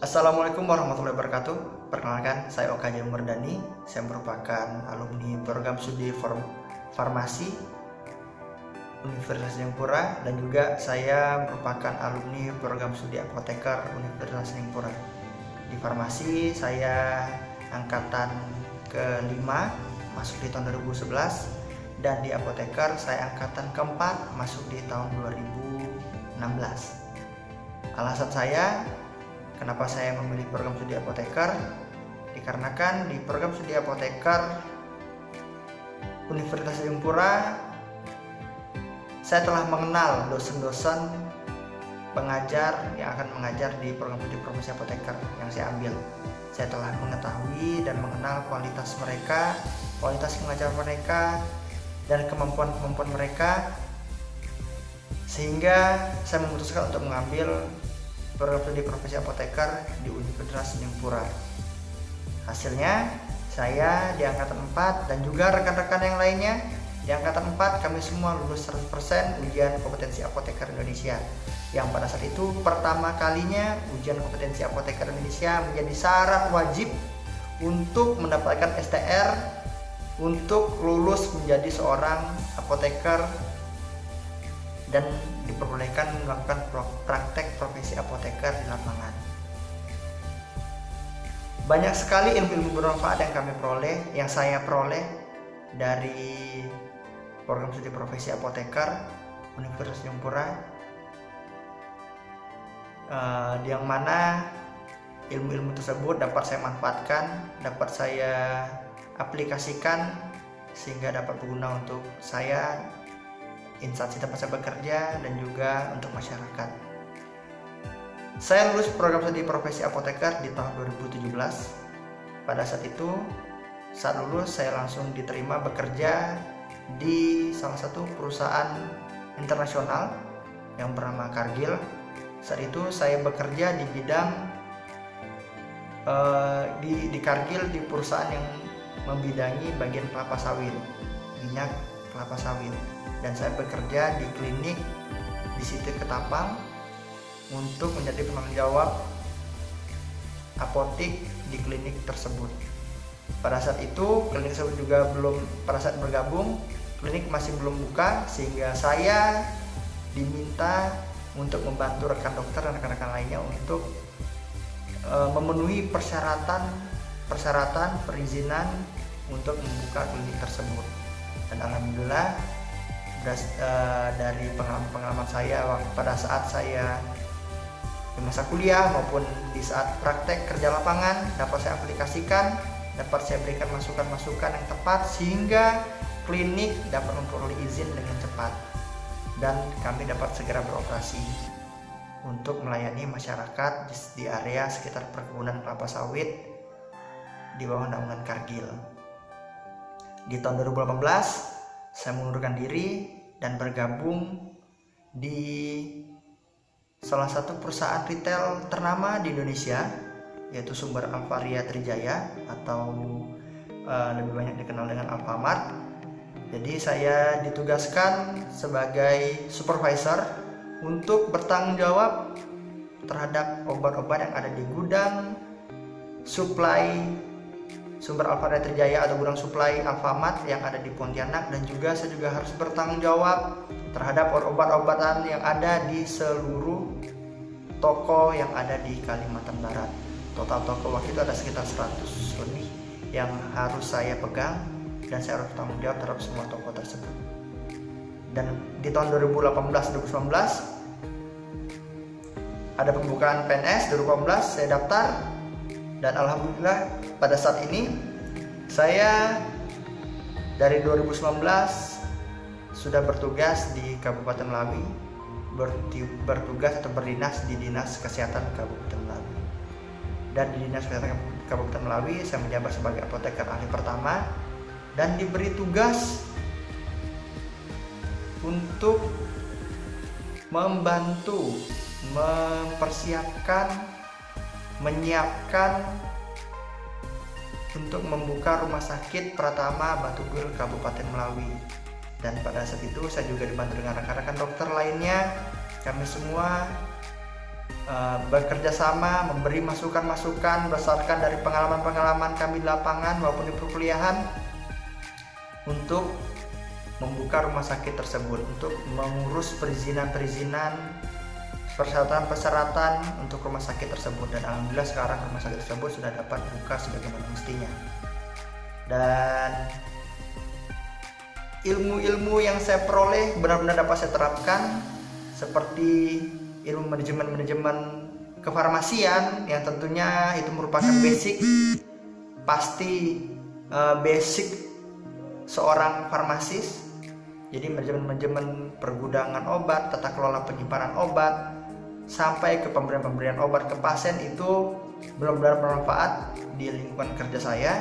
Assalamualaikum warahmatullahi wabarakatuh. Perkenalkan, saya Oka Murdani. Saya merupakan alumni program studi farmasi Universitas Jayapura dan juga saya merupakan alumni program studi apoteker Universitas Jayapura. Di farmasi saya angkatan ke-5 masuk di tahun 2011 dan di apoteker saya angkatan ke-4 masuk di tahun 2016. Alasan saya kenapa saya memilih program studi apoteker? Dikarenakan di program studi apoteker Universitas Jayapura saya telah mengenal dosen-dosen pengajar yang akan mengajar di program studi profesi apoteker yang saya ambil. Saya telah mengetahui dan mengenal kualitas mereka, kualitas pengajar mereka, dan kemampuan-kemampuan mereka, sehingga saya memutuskan untuk mengambil program studi profesi apoteker di Universitas Jayapura. Hasilnya saya di angkatan 4 dan juga rekan-rekan yang lainnya di angkatan 4 kami semua lulus 100% ujian kompetensi apoteker Indonesia, yang pada saat itu pertama kalinya ujian kompetensi apoteker Indonesia menjadi syarat wajib untuk mendapatkan STR untuk lulus menjadi seorang apoteker dan diperbolehkan melakukan praktek profesi apoteker di lapangan. Banyak sekali ilmu-ilmu bermanfaat yang saya peroleh dari program studi profesi apoteker Universitas Jayapura, yang mana ilmu-ilmu tersebut dapat saya manfaatkan, dapat saya aplikasikan sehingga dapat berguna untuk saya, instansi tempat saya bekerja, dan juga untuk masyarakat. Saya lulus program studi profesi apoteker di tahun 2017. Pada saat itu, saat lulus saya langsung diterima bekerja di salah satu perusahaan internasional yang bernama Cargill. Saat itu saya bekerja di bidang di Cargill, di perusahaan yang membidangi bagian kelapa sawit, minyak kelapa sawit. Dan saya bekerja di klinik di Siti Ketapang untuk menjadi penanggung jawab apotik di klinik tersebut. Pada saat itu klinik tersebut juga pada saat bergabung klinik masih belum buka, sehingga saya diminta untuk membantu rekan dokter dan rekan-rekan lainnya untuk memenuhi persyaratan perizinan untuk membuka klinik tersebut. Dan alhamdulillah dari pengalaman saya pada saat saya di masa kuliah maupun di saat praktek kerja lapangan dapat saya aplikasikan, dapat saya berikan masukan-masukan yang tepat sehingga klinik dapat memperoleh izin dengan cepat dan kami dapat segera beroperasi untuk melayani masyarakat di area sekitar perkebunan kelapa sawit di bawah naungan Cargill. Di tahun 2018 saya mengundurkan diri dan bergabung di salah satu perusahaan retail ternama di Indonesia, yaitu Sumber Alvaria Trijaya atau lebih banyak dikenal dengan Alfamart. Jadi saya ditugaskan sebagai supervisor untuk bertanggung jawab terhadap obat-obat yang ada di gudang supply Sumber Alvaria Trijaya atau gudang suplai Alfamart yang ada di Pontianak, dan juga saya juga harus bertanggung jawab terhadap obat-obatan yang ada di seluruh toko yang ada di Kalimantan Barat. Total toko waktu itu ada sekitar 100 lebih yang harus saya pegang dan saya harus bertanggung jawab terhadap semua toko tersebut. Dan di tahun 2018-2019 ada pembukaan PNS 2018, saya daftar dan alhamdulillah pada saat ini saya dari 2019 sudah bertugas di Kabupaten Melawi, bertugas atau berdinas di Dinas Kesehatan Kabupaten Melawi. Dan di Dinas Kesehatan Kabupaten Melawi saya menjabat sebagai apoteker ahli pertama dan diberi tugas untuk membantu menyiapkan untuk membuka rumah sakit Pratama Batugul Kabupaten Melawi. Dan pada saat itu saya juga dibantu dengan rekan-rekan dokter lainnya. Kami semua bekerja sama, memberi masukan-masukan berdasarkan dari pengalaman-pengalaman kami di lapangan maupun di perkuliahan untuk membuka rumah sakit tersebut, untuk mengurus perizinan-perizinan, persyaratan-persyaratan untuk rumah sakit tersebut. Dan alhamdulillah sekarang rumah sakit tersebut sudah dapat buka sebagaimana mestinya. Dan ilmu-ilmu yang saya peroleh benar-benar dapat saya terapkan, seperti ilmu manajemen kefarmasian yang tentunya itu merupakan basic seorang farmasis. Jadi manajemen pergudangan obat, tata kelola penyimpanan obat, sampai ke pemberian obat ke pasien itu benar-benar bermanfaat di lingkungan kerja saya.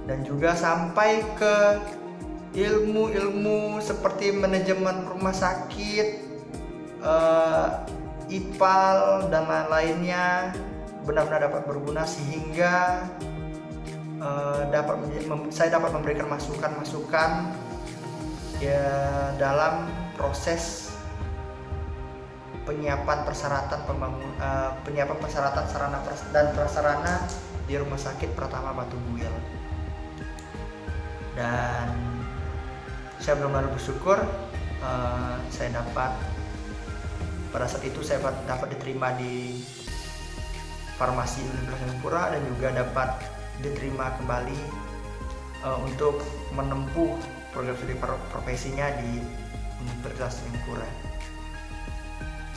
Dan juga sampai ke ilmu-ilmu seperti manajemen rumah sakit, IPAL dan lain-lainnya benar-benar dapat berguna, sehingga saya dapat memberikan masukan-masukan ya dalam proses penyiapan persyaratan sarana dan prasarana di Rumah Sakit Pratama Batubuil. Dan saya benar-benar bersyukur pada saat itu saya dapat diterima di Farmasi Universitas Singapura dan juga dapat diterima kembali untuk menempuh program studi profesinya di Universitas Singapura.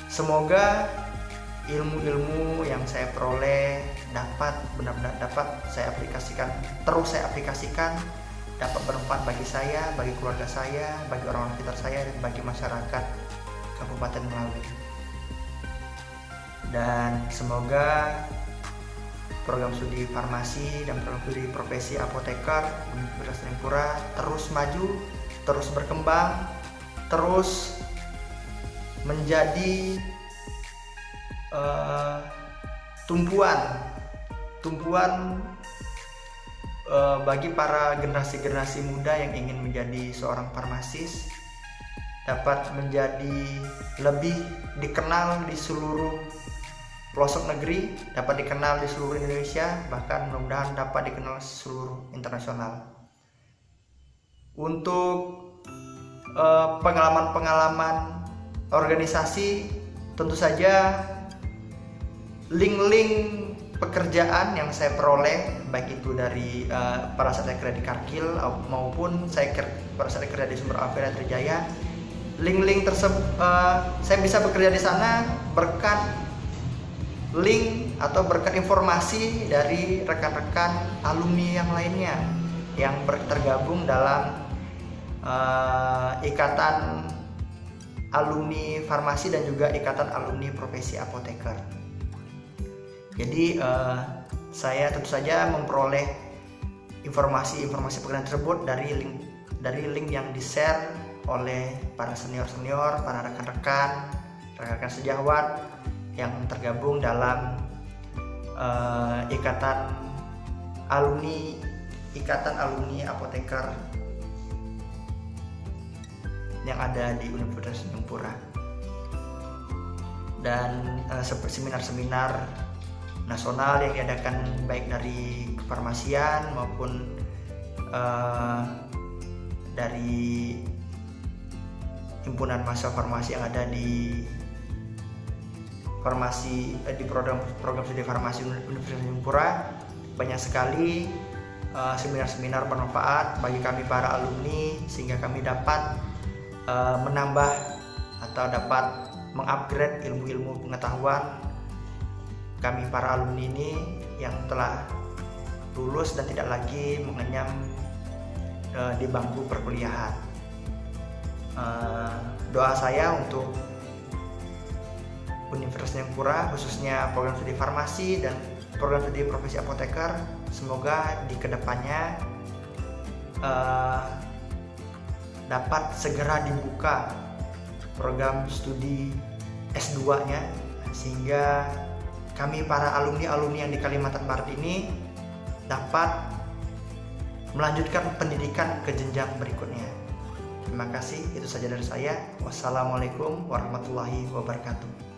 Semoga ilmu-ilmu yang saya peroleh benar-benar dapat saya aplikasikan, dapat bermanfaat bagi saya, bagi keluarga saya, bagi orang-orang sekitar saya, dan bagi masyarakat Kabupaten Melawi. Dan semoga program studi farmasi dan program studi profesi apoteker Universitas Singapura terus maju, terus berkembang, terus menjadi tumpuan bagi para generasi muda yang ingin menjadi seorang farmasis, dapat menjadi lebih dikenal di seluruh pelosok negeri, dapat dikenal di seluruh Indonesia, bahkan mudah-mudahan dapat dikenal seluruh internasional. Untuk pengalaman-pengalaman organisasi, tentu saja link-link pekerjaan yang saya peroleh, baik itu dari pada saat saya kerja di Karkil maupun pada saat saya kerja di Sumber Alfira Trijaya, link-link tersebut saya bisa bekerja di sana berkat link atau berkat informasi dari rekan-rekan alumni yang lainnya yang tergabung dalam ikatan alumni farmasi dan juga ikatan alumni profesi apoteker. Jadi saya tentu saja memperoleh informasi pekerjaan tersebut dari link yang di-share oleh para senior, para rekan-rekan sejawat yang tergabung dalam ikatan alumni apoteker yang ada di Universitas Singapura. Dan seminar-seminar nasional yang diadakan baik dari kefarmasian maupun dari himpunan mahasiswa farmasi yang ada di program studi farmasi Universitas Singapura, banyak sekali seminar-seminar bermanfaat bagi kami para alumni, sehingga kami dapat menambah atau dapat mengupgrade ilmu-ilmu pengetahuan kami para alumni ini yang telah lulus dan tidak lagi mengenyam di bangku perkuliahan. Doa saya untuk Universitas Singapura, khususnya program studi farmasi dan program studi profesi apoteker, semoga di kedepannya dapat segera dibuka program studi S2-nya, sehingga kami para alumni yang di Kalimantan Barat ini dapat melanjutkan pendidikan ke jenjang berikutnya. Terima kasih, itu saja dari saya. Wassalamualaikum warahmatullahi wabarakatuh.